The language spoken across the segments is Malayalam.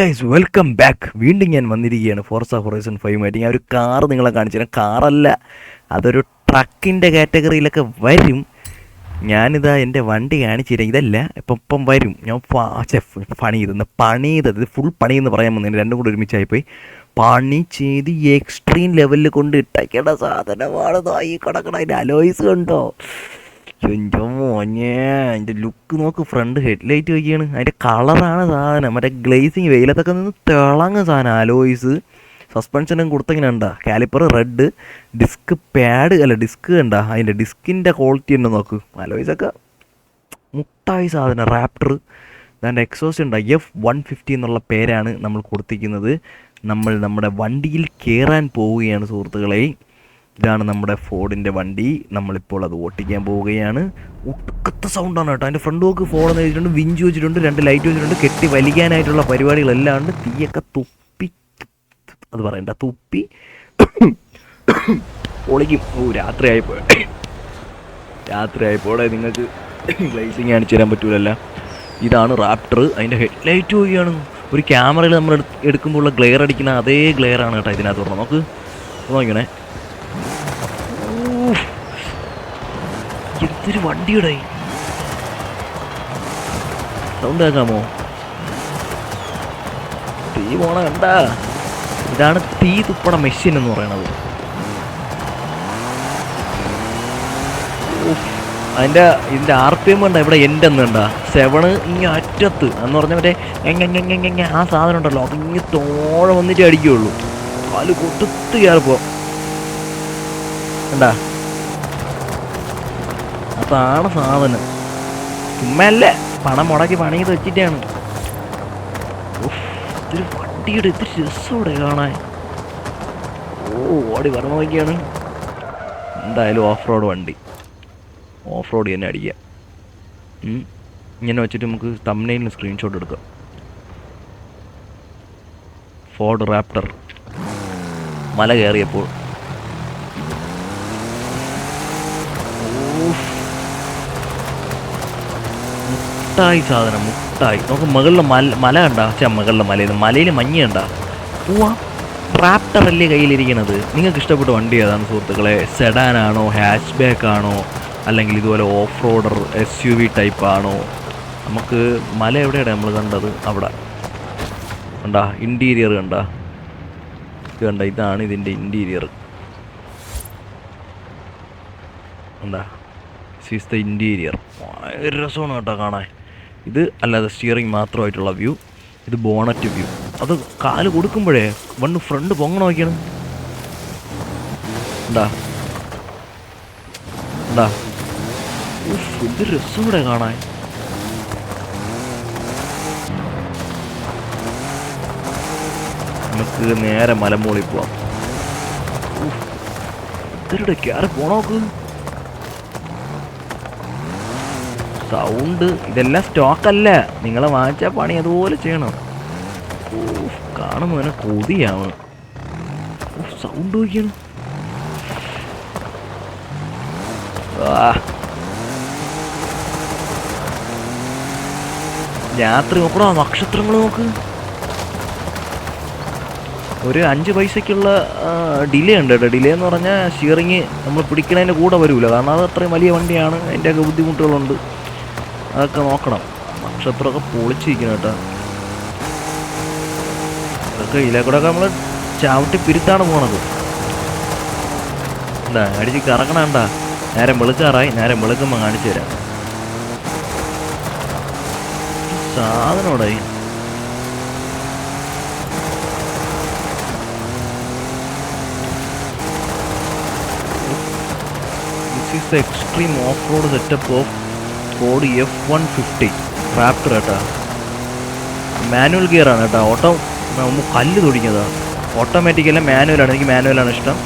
Guys welcome back. വീണ്ടും ഞാൻ വന്നിരിക്കുകയാണ് ഫോർസ ഹൊറൈസൺ 5 ആയിട്ട്. ഞാൻ ഒരു കാർ നിങ്ങളെ കാണിച്ചു തരാം. കാറല്ല, അതൊരു ട്രക്കിൻ്റെ കാറ്റഗറിയിലൊക്കെ വരും. ഞാനിതാ എൻ്റെ വണ്ടി കാണിച്ചു തരാം. ഇതല്ല ഇപ്പം വരും. ഞാൻ പണിയത് ഇത് ഫുൾ പണിയെന്ന് പറയാൻ വന്നതിന് രണ്ടും കൂടെ ഒരുമിച്ചായിപ്പോയി. പണി ചെയ്ത് എക്സ്ട്രീം ലെവലിൽ കൊണ്ട് ഇട്ടേക്കേണ്ട സാധനമാണ് ഈ കിടക്കണ. അതിൻ്റെ അലോയ്സ് കണ്ടോ? എൻ്റെ മോഞ്ഞേ, അതിൻ്റെ ലുക്ക് നോക്ക്. ഫ്രണ്ട് ഹെഡ്ലൈറ്റ് വയ്ക്കുകയാണ്. അതിൻ്റെ കളറാണ് സാധനം. മറ്റേ ഗ്ലേസിങ് വെയിലത്തൊക്കെ നിന്ന് തിളങ്ങുന്ന സാധനം. അലോയ്സ് സസ്പെൻഷനും കൊടുത്തിങ്ങനെ ഉണ്ടാ. കാലിപ്പർ റെഡ്, ഡിസ്ക് പാഡ് അല്ല ഡിസ്ക് ഉണ്ടാ. അതിൻ്റെ ഡിസ്കിൻ്റെ ക്വാളിറ്റി തന്നെ നോക്ക്. അലോയ്സൊക്കെ മുട്ടായി സാധനം. റാപ്റ്റർ അതിൻ്റെ എക്സോസ്റ്റ് ഉണ്ട്. F150 എന്നുള്ള പേരാണ് നമ്മൾ കൊടുത്തിരിക്കുന്നത്. നമ്മൾ നമ്മുടെ വണ്ടിയിൽ കയറാൻ പോവുകയാണ് സുഹൃത്തുക്കളെ. ഇതാണ് നമ്മുടെ ഫോർഡിൻ്റെ വണ്ടി. നമ്മളിപ്പോൾ അത് ഓട്ടിക്കാൻ പോവുകയാണ്. ഒടുക്കത്തെ സൗണ്ടാണ് കേട്ടോ. അതിൻ്റെ ഫ്രണ്ട് വോക്ക് ഫോണെന്ന് വെച്ചിട്ടുണ്ട്, വിഞ്ച് വെച്ചിട്ടുണ്ട്, 2 ലൈറ്റ് വെച്ചിട്ടുണ്ട്. കെട്ടി വലിക്കാനായിട്ടുള്ള പരിപാടികളെല്ലാം ഉണ്ട്. തീയൊക്കെ തുപ്പി അത് പറയണ്ട, തുപ്പി പൊളിക്കും. രാത്രിയായപ്പോടെ നിങ്ങൾക്ക് ഗ്ലേസിങ് കാണിച്ചു തരാൻ പറ്റൂലല്ല. ഇതാണ് റാപ്റ്റർ. അതിൻ്റെ ഹെഡ്ലൈറ്റ് പോവുകയാണ്. ഒരു ക്യാമറയിൽ നമ്മൾ എടുക്കുമ്പോൾ ഉള്ള ഗ്ലെയർ അടിക്കുന്ന അതേ ഗ്ലെയർ ആണ് കേട്ടോ ഇതിനകത്ത് പറഞ്ഞത്. നോക്കണേ, എന്തൊരു വണ്ടിയുടെ സൗണ്ട് കേൾക്കാമോ? തീ പോണ കണ്ട. ഇതാണ് തീ തുപ്പണ മെഷീൻ എന്ന് പറയണത്. ഇതിൻ്റെ RPM കണ്ട ഇവിടെ എൻ്റെ ഒന്നുണ്ടാ 7 ഇങ്ങനെ അറ്റത്ത് എന്ന് പറഞ്ഞാൽ മറ്റേ എങ്ങനെ ആ സാധനം ഉണ്ടല്ലോ, അത് ഇങ്ങനെ തോഴ വന്നിട്ട് അടിക്കുകയുള്ളൂ. കാല് കൊട്ടുത്ത് കയറിപ്പോ കണ്ടാ. അതാണ് സാധനം. ചുമ്മല്ല, പണം മുടക്കി പണി ചെയ്ത് വെച്ചിട്ടാണ്. ഇതൊരു വണ്ടിയുടെ ഇത്തിരി രസമൂടെ കാണാൻ. ഓടി പറഞ്ഞു നോക്കിയാണ്. എന്തായാലും ഓഫ് റോഡ് വണ്ടി, ഓഫ് റോഡ് തന്നെ അടിക്കുക. ഇങ്ങനെ വെച്ചിട്ട് നമുക്ക് തംബ്നെയിലിന് സ്ക്രീൻഷോട്ട് എടുക്കാം. ഫോർഡ് റാപ്റ്റർ മല കയറിയപ്പോൾ മുട്ടായി സാധനം, മുട്ടായി. നമുക്ക് മുകളിലെ മല കണ്ട. മുകളിലെ മലയിൽ മഞ്ഞ കണ്ട. പോവാ. റാപ്റ്റർ അല്ലേ കയ്യിലിരിക്കണത്. നിങ്ങൾക്ക് ഇഷ്ടപ്പെട്ട വണ്ടി ഏതാണ് സുഹൃത്തുക്കളെ? സെഡാനാണോ, ഹാച്ച് ബാക്ക് ആണോ, അല്ലെങ്കിൽ ഇതുപോലെ ഓഫ് റോഡർ SUV ടൈപ്പ് ആണോ? നമുക്ക് മല എവിടെയാണ് നമ്മൾ കണ്ടത്? അവിടെ കണ്ടാ ഇൻറ്റീരിയർ കണ്ട. ഇത് കണ്ട, ഇതാണ് ഇതിൻ്റെ ഇൻറ്റീരിയർ കണ്ടാ. This is the interior. ഭയങ്കര രസമാണ് കേട്ടോ കാണാൻ. ഇത് അല്ലാതെ സ്റ്റിയറിങ് മാത്രമായിട്ടുള്ള വ്യൂ. ഇത് ബോണറ്റ് വ്യൂ. അത് കാല് കൊടുക്കുമ്പോഴേ വണ്ട് ഫ്രണ്ട് പൊങ്ങണ നോക്കിയാണ്. ഉണ്ടാ ഉണ്ടാ ഇത് രസം കൂടെ കാണാൻ. നമുക്ക് നേരെ മലമൂളി പോവാം. ഇവരുടെ കയറി പോണോക്ക്. സൗണ്ട് ഇതെല്ലാം സ്റ്റോക്കല്ല, നിങ്ങളെ വാങ്ങിച്ച പണി അതുപോലെ ചെയ്യണം. കാണുമ്പോൾ തന്നെ കൊതിയാവണം. സൗണ്ട് നോക്കിയാണ്. രാത്രി നോക്കണോ, നക്ഷത്രങ്ങൾ നോക്ക്. ഒരു 5 പൈസക്കുള്ള ഡിലേ ഉണ്ട് കേട്ടോ. ഡിലേ എന്ന് പറഞ്ഞാൽ സ്റ്റിയറിങ് നമ്മൾ പിടിക്കണതിൻ്റെ കൂടെ വരില്ല. കാരണം അത് അത്രയും വലിയ വണ്ടിയാണ്, അതിൻ്റെയൊക്കെ ബുദ്ധിമുട്ടുകളുണ്ട്. അതൊക്കെ നോക്കണം. നക്ഷത്രമൊക്കെ പൊളിച്ചിരിക്കണം കേട്ടോ. അതൊക്കെ ഇതിലേക്കൂടെയൊക്കെ നമ്മൾ ചവിട്ടി പിരുത്താണ് പോണത്. എന്താ അടിച്ച് കറങ്ങണണ്ട. നേരം വെളുക്കാറായി. നേരം വെളുക്കുമ്പോൾ കാണിച്ചു തരാം. സാധനോടായി this is the extreme off road setup of Ford F150 Raptor കേട്ടോ. മാനുവൽ ഗിയറാണ് കേട്ടോ. ഓട്ടോ കല്ല് തുടിക്കുന്നതാണ്. ഓട്ടോമാറ്റിക്കല്ല, മാനുവലാണ്. എനിക്ക് മാനുവലാണ് ഇഷ്ടം.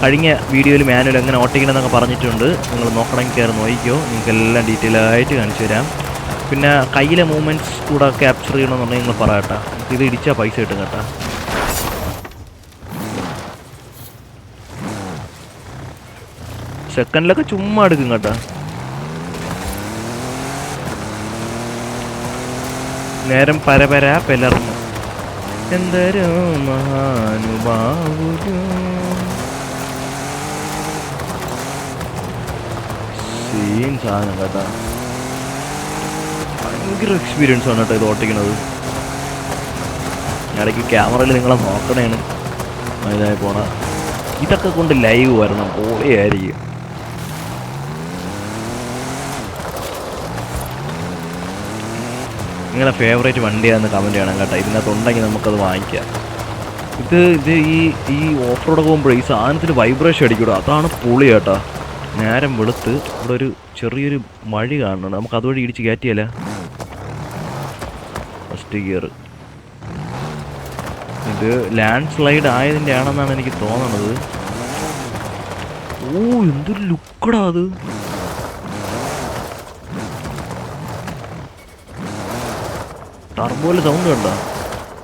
കഴിഞ്ഞ വീഡിയോയിൽ മാനുവൽ എങ്ങനെ ഓട്ടിക്കണമെന്നൊക്കെ പറഞ്ഞിട്ടുണ്ട്. നിങ്ങൾ നോക്കണമെങ്കിൽ കയറി നോക്കിക്കോ. നിങ്ങൾക്കെല്ലാം ഡീറ്റെയിൽ ആയിട്ട് കാണിച്ചു തരാം. പിന്നെ കയ്യിലെ മൂവ്മെൻറ്റ്സ് കൂടെ ക്യാപ്ചർ ചെയ്യണമെന്നുണ്ടെങ്കിൽ നിങ്ങൾ പറ കേട്ടോ. ഇത് ഇടിച്ചാൽ പൈസ കിട്ടും കേട്ടോ. സെക്കൻഡിലൊക്കെ ചുമ്മാ എടുക്കും കേട്ടോ. നേരം പരപര പിലർന്നു. ఎందరో మహానుభావులు. സെയിം സാധനം കേട്ടാ, ഭയങ്കര എക്സ്പീരിയൻസ് ആണ് കേട്ടോ ഇത് ഓട്ടിക്കുന്നത്. ഇടയ്ക്ക് ക്യാമറയിൽ നിങ്ങളെ നോക്കണേണ് ഇതായി പോണ. ഇതൊക്കെ കൊണ്ട് ലൈവ് വരണം, പൊളിയായിരിക്കും. നിങ്ങളെ ഫേവറേറ്റ് വണ്ടിയാണെന്ന് കമൻറ്റ് ചെയ്യണം കേട്ടോ. ഇതിനകത്തുണ്ടെങ്കിൽ നമുക്കത് വാങ്ങിക്കാം. ഇത് ഈ ഓഫ് റോഡൊക്കെ പോകുമ്പോഴേ ഈ സാധനത്തിന് വൈബ്രേഷൻ അടിക്കൂടാ, അതാണ് പൊളി കേട്ടോ. നേരം വെളുത്ത് ഇവിടെ ഒരു ചെറിയൊരു മഴ കാണുന്നുണ്ട്, നമുക്ക് അതുവഴി ഇടിച്ച് കയറ്റിയല്ല. ഫസ്റ്റ് ഗിയർ ഇത് ലാൻഡ് സ്ലൈഡ് ആയതിൻ്റെ ആണെന്നാണ് എനിക്ക് തോന്നണത്. ഓ എന്തൊരു ലുക്കടാ അത്. ടർബോയിൽ സൗണ്ട് കണ്ടോ?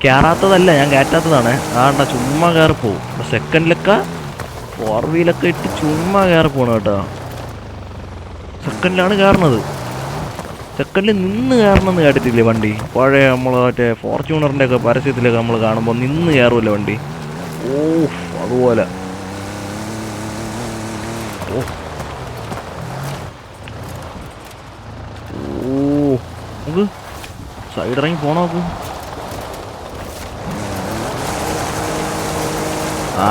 കയറാത്തതല്ല, ഞാൻ കയറ്റാത്തതാണ്. ആണ്ട ചുമ്മാ കയറി പോവും. സെക്കൻഡിലൊക്കെ 4 വീലൊക്കെ ഇട്ട് ചുമ്മാ കയറി പോകണം കേട്ടോ. സെക്കൻഡിലാണ് കയറണത്. സെക്കൻഡിൽ നിന്ന് കയറണമെന്ന് കേട്ടിട്ടില്ലേ വണ്ടി? പഴയ നമ്മൾ മറ്റേ ഫോർച്യൂണറിൻ്റെ ഒക്കെ പരസ്യത്തിലൊക്കെ നമ്മൾ കാണുമ്പോൾ നിന്ന് കയറുമല്ലോ വണ്ടി. ഓ അതുപോലെ. ഓ നമുക്ക് സൈഡ് ഇറങ്ങി പോണോ? നോക്ക്,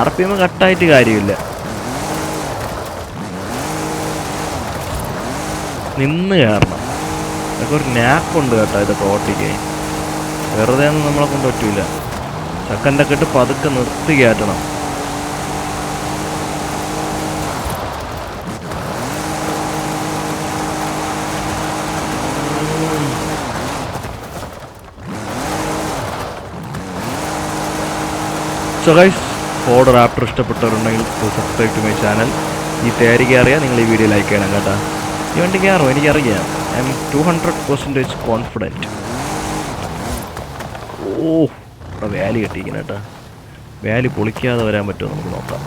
RPM കട്ടായിട്ട് കാര്യമില്ല, നിന്ന് കയറണം. ഇതൊക്കെ ഒരു നാപ്പുണ്ട് കേട്ടോ ഇതൊക്കെ ഓട്ടിക്ക്. വെറുതെ ഒന്നും നമ്മളെ കൊണ്ട് പറ്റൂല. സെക്കൻഡൊക്കെ ഇട്ട് പതുക്കെ നിർത്തി കയറ്റണം. സോ ഗൈസ്, ഫോർഡ് റാപ്റ്റർ ഇഷ്ടപ്പെട്ടവരുണ്ടെങ്കിൽ സബ്സ്ക്രൈബ് ടു മൈ ചാനൽ. ഈ തേരിക അറിയാം, നിങ്ങൾ ഈ വീഡിയോ ലൈക്ക് ചെയ്യണം കേട്ടോ. ഈ വണ്ടി കയറും, എനിക്കറിയാം. I M 200% confident. ഓ ഇവിടെ വാലി കെട്ടിയിരിക്കണം കേട്ടോ. വാലി പൊളിക്കാതെ വരാൻ പറ്റുമോ നമുക്ക് നോക്കാം.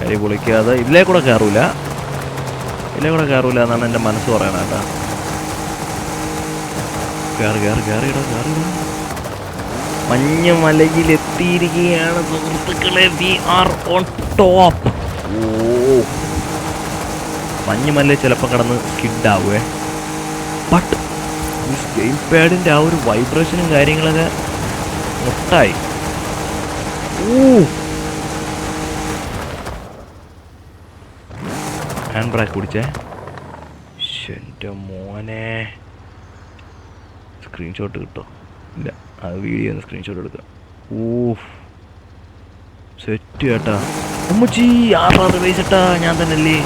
വാലി പൊളിക്കാതെ ഇതിലേ കൂടെ കയറൂല എന്നാണ് എൻ്റെ മനസ്സ് പറയണ കേട്ടോ. കയറി. മഞ്ഞമലയിലെത്തിയിരിക്കുകയാണ് സുഹൃത്തുക്കളെ. We are on top. ഓ മഞ്ഞമല ചിലപ്പോൾ കിടന്ന് സ്കിഡാവുവേ. ബട്ട് ഈ ഗെയിം പാഡിൻ്റെ ആ ഒരു വൈബ്രേഷനും കാര്യങ്ങളൊക്കെ മുട്ടായി. ഹാൻഡ് ബ്രേക്ക് പിടിച്ചേ. എൻ്റെ മോനെ, സ്ക്രീൻഷോട്ട് കിട്ടോ? ഇല്ല, അത് വീഡിയോ ഒന്ന് സ്ക്രീൻഷോട്ട് എടുക്കാം. സെറ്റ് കേട്ടാ. ഉമ്മച്ചി 6 വയസ്സിട്ടാ ഞാൻ തന്നെയല്ലേ.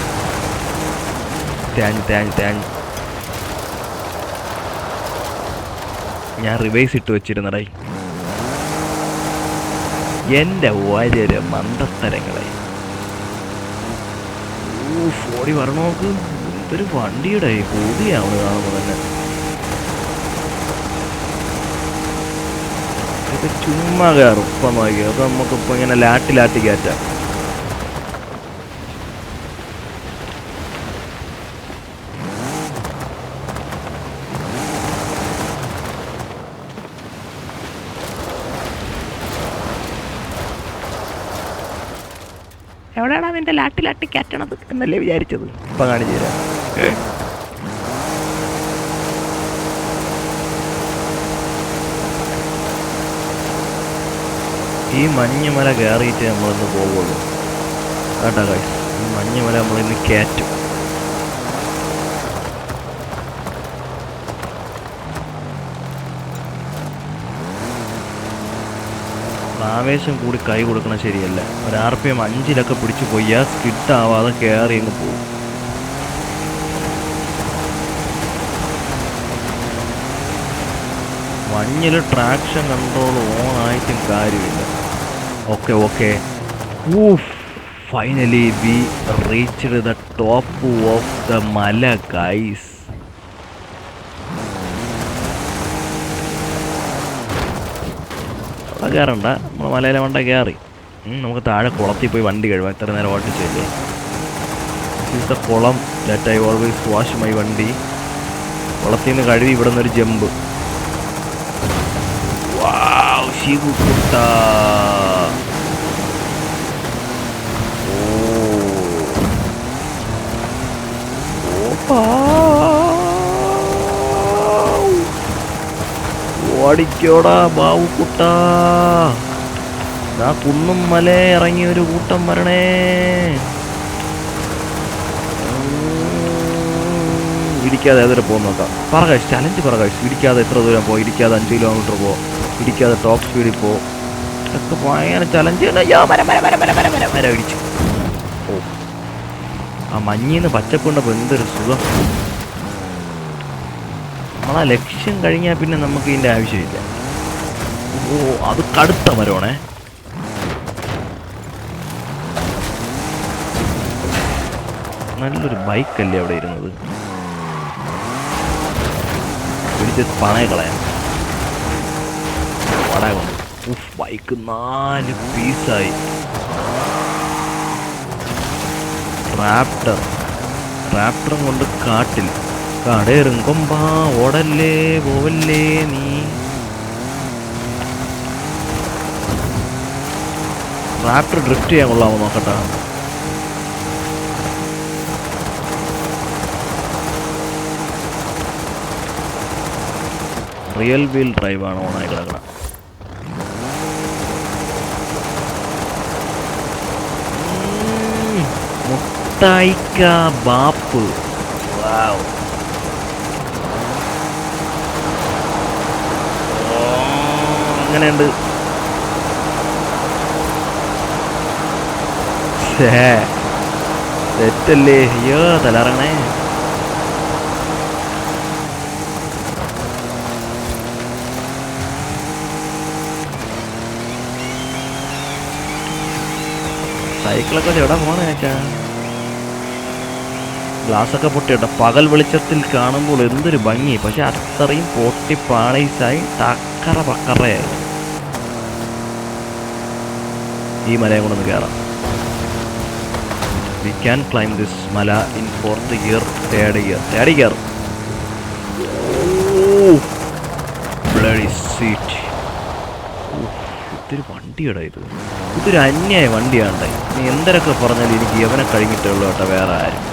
തേഞ്ഞ് ഞാൻ റിവൈസ് ഇട്ട് വെച്ചിരുന്നടായി. എൻ്റെ ഓരോ മണ്ടത്തരങ്ങളായി. ഓടി വരണോ നോക്ക്. എന്തൊരു വണ്ടിയുടെ കൂടിയാണ് കാണുമ്പോൾ തന്നെ. ഇത് ചുമ്മാ കയറും. ഇപ്പം നോക്കി, അത് നമുക്കിപ്പോൾ ഇങ്ങനെ ലാട്ടി കയറ്റാം. എവിടെയാണ് അതിൻ്റെ ലാട്ടി കയറ്റണത് എന്നല്ലേ വിചാരിച്ചത്. ഇപ്പം കാണിച്ചു തരാം. ഈ മഞ്ഞമല കയറിയിട്ട് നമ്മളിന്ന് പോകുള്ളൂ കേട്ടോ ഗൈസ്. ഈ മഞ്ഞമല നമ്മളിന്ന് കയറ്റും. ആവേശം കൂടി കൈ കൊടുക്കണം, ശരിയല്ല. ഒരു RPM 5 പിടിച്ചു പോയാൽ സ്കിഡാവാതെ കയറി അങ്ങ് പോകും. മഞ്ഞിൽ ട്രാക്ഷൻ കൺട്രോൾ ഓൺ ആയിട്ടും കാര്യമില്ല. Okay finally we reached the top of the മല ഗൈസ്. അവിടെ കയറണ്ട, നമ്മൾ മലയിലെ വണ്ട കയറി. നമുക്ക് താഴെ കുളത്തിൽ പോയി വണ്ടി കഴുകാം. ഇത്ര നേരം ഓട്ടിച്ചില്ലേ. ദിസ് ഈസ് ദ കുളം that I always wash my വണ്ടി. കുളത്തിൽ നിന്ന് കഴുകി ഇവിടെ നിന്നൊരു ജമ്പ്. വാവ് ശിവുക്കുട്ട. ഓടിക്കോടാ ബാവുക്കുട്ട. ആ കുന്നും മല ഇറങ്ങി ഒരു കൂട്ടം വരണേ. ഇടിക്കാതെ ഏതൊരു പോകുന്ന നോക്കാം. പറകാശ് ചലഞ്ച് പറകാശ്. ഇടിക്കാതെ എത്ര ദൂരം പോ, ഇടിക്കാതെ 5 കിലോമീറ്റർ പോ, ഇടിക്കാതെ ടോപ്പ് സ്പീഡിൽ പോ. ഇതൊക്കെ ഭയങ്കര ചലഞ്ച്. മര ഇടിച്ചു. ഓ ആ മഞ്ഞിന്ന് പച്ചപ്പുണ്ടപ്പോൾ എന്തൊരു സുഖം. നമ്മളാ ലക്ഷ്യം കഴിഞ്ഞാൽ പിന്നെ നമുക്ക് ഇതിൻ്റെ ആവശ്യമില്ല. ഓ അത് കടുത്ത മരമാണേ. നല്ലൊരു ബൈക്കല്ലേ അവിടെ ഇരുന്നത്. പിടിച്ച് പണയ കളയാം. വടക ബൈക്ക് 4 പീസായി. റാപ്റ്ററും കൊണ്ട് കാട്ടിൽ കടയിറങ്ങുമ്പോ ഓടല്ലേ പോവല്ലേ നീ. റാപ്റ്റർ ഡ്രിഫ്റ്റ് ചെയ്യാൻ കൊള്ളാമോ നോക്കട്ടെ. റിയൽ വീൽ ഡ്രൈവാണ് ഓണായി കിടക്കണം. മുട്ടായിക്ക ബാപ്പ്. അങ്ങനെയുണ്ട്. തെറ്റല്ലേ. അയ്യോ തലറങ്ങണേ. സൈക്കിളൊക്കെ എവിടെ പോണേ വെച്ചാ. ഗ്ലാസ്സൊക്കെ പൊട്ടിയിട്ടോ. പകൽ വെളിച്ചത്തിൽ കാണുമ്പോൾ എന്തൊരു ഭംഗി. പക്ഷെ അത്രയും പൊട്ടി പാളീസായി ടക്കറ പക്കറയായി. ഈ മലയും കൊണ്ടൊന്ന് കയറാം. വി ക്യാൻ ക്ലൈംബ് ദിസ് മല in 4th gear, 3rd gear. Bloody seat. ഇതൊരു വണ്ടിയുടെ ഇതൊരു അന്യായ വണ്ടിയാണ്. നീ എന്തൊക്കെ പറഞ്ഞാലും എനിക്ക് യവനെ കഴിഞ്ഞിട്ടേ ഉള്ളൂ കേട്ടോ, വേറെ ആരും.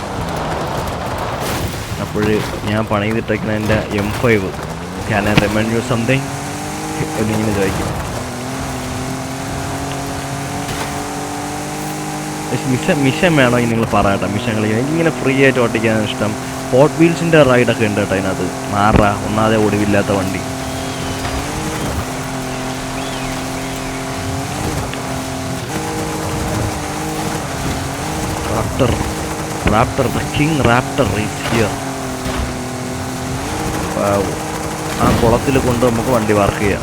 അപ്പോൾ ഞാൻ പണിതിട്ടേക്കുന്ന എൻ്റെ M5 can I remind you something എന്നിങ്ങനെ ചോദിക്കും. മിഷൻ വേണോ നിങ്ങൾ പറയട്ടെ. മിഷങ്ങൾ എനിക്കിങ്ങനെ ഫ്രീ ആയിട്ട് ഓട്ടിക്കാൻ ഇഷ്ടം. ഹോട്ട് വീൽസിൻ്റെ റൈഡൊക്കെ ഉണ്ട് കേട്ടോ അതിനകത്ത്. മാറാ ഒന്നാതെ ഒടിവില്ലാത്ത വണ്ടി. Raptor the king raptor is here. ആ കുളത്തിൽ കൊണ്ട് നമുക്ക് വണ്ടി പാർക്ക് ചെയ്യാം.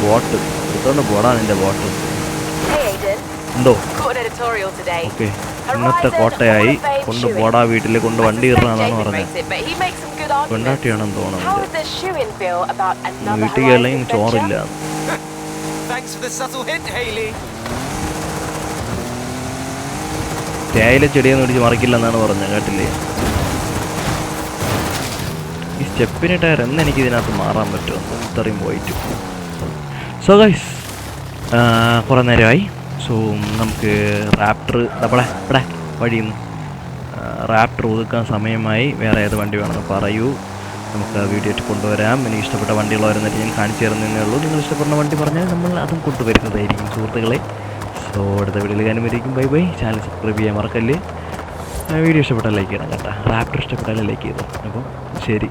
ബോട്ട് എടുത്തോണ്ട് പോടാ നിന്റെ ബോട്ട്. എന്തോ ഓക്കെ. ഇന്നത്തെ കോട്ടയായി കൊണ്ടുപോടാ വീട്ടിൽ കൊണ്ട് വണ്ടി ഇറങ്ങാന്നാണ് പറഞ്ഞത്. പെണ്ടാട്ടിയാണെന്ന് തോന്നുന്നത്. വീട്ടിൽ അല്ലെങ്കിൽ ചോറില്ല. തേയില ചെടിയൊന്നും ഇടിച്ച് മറിക്കില്ലെന്നാണ് പറഞ്ഞത്, കേട്ടില്ലേ? ഈ സ്റ്റെപ്പിന് ടയർ എന്നെനിക്ക് ഇതിനകത്ത് മാറാൻ പറ്റുമോ ഇത്രയും പോയിട്ട്. സോ ഗൈസ് കുറേ നേരമായി. സോ നമുക്ക് റാപ്റ്റർ ഇവിടെ വഴിയിൽ നിന്ന് റാപ്റ്റർ ഒതുക്കാൻ സമയമായി. വേറെ ഏത് വണ്ടി വേണമെന്ന് പറയൂ, നമുക്ക് വീഡിയോ ആയിട്ട് കൊണ്ടുവരാം. എനിക്ക് ഇഷ്ടപ്പെട്ട വണ്ടികൾ വരുന്നിട്ട് ഞാൻ കാണിച്ചു തരുന്നതേ ഉള്ളൂ. നിങ്ങൾ ഇഷ്ടപ്പെടുന്ന വണ്ടി പറഞ്ഞാൽ നമ്മൾ അതും കൊണ്ടുവരുന്നതായിരിക്കും സുഹൃത്തുക്കളെ. സോ അടുത്ത വീഡിയോയിൽ കാണുമ്പോഴേക്കും ബൈ ബൈ. ചാനൽ സബ്സ്ക്രൈബ് ചെയ്യാൻ മറക്കല്ലേ. വീഡിയോ ഇഷ്ടപ്പെട്ടാൽ ലൈക്ക് ചെയ്യണം കേട്ടോ. റാപ്റ്റർ ഇഷ്ടപ്പെട്ടാൽ ലൈക്ക് ചെയ്തു. അപ്പം ശരി.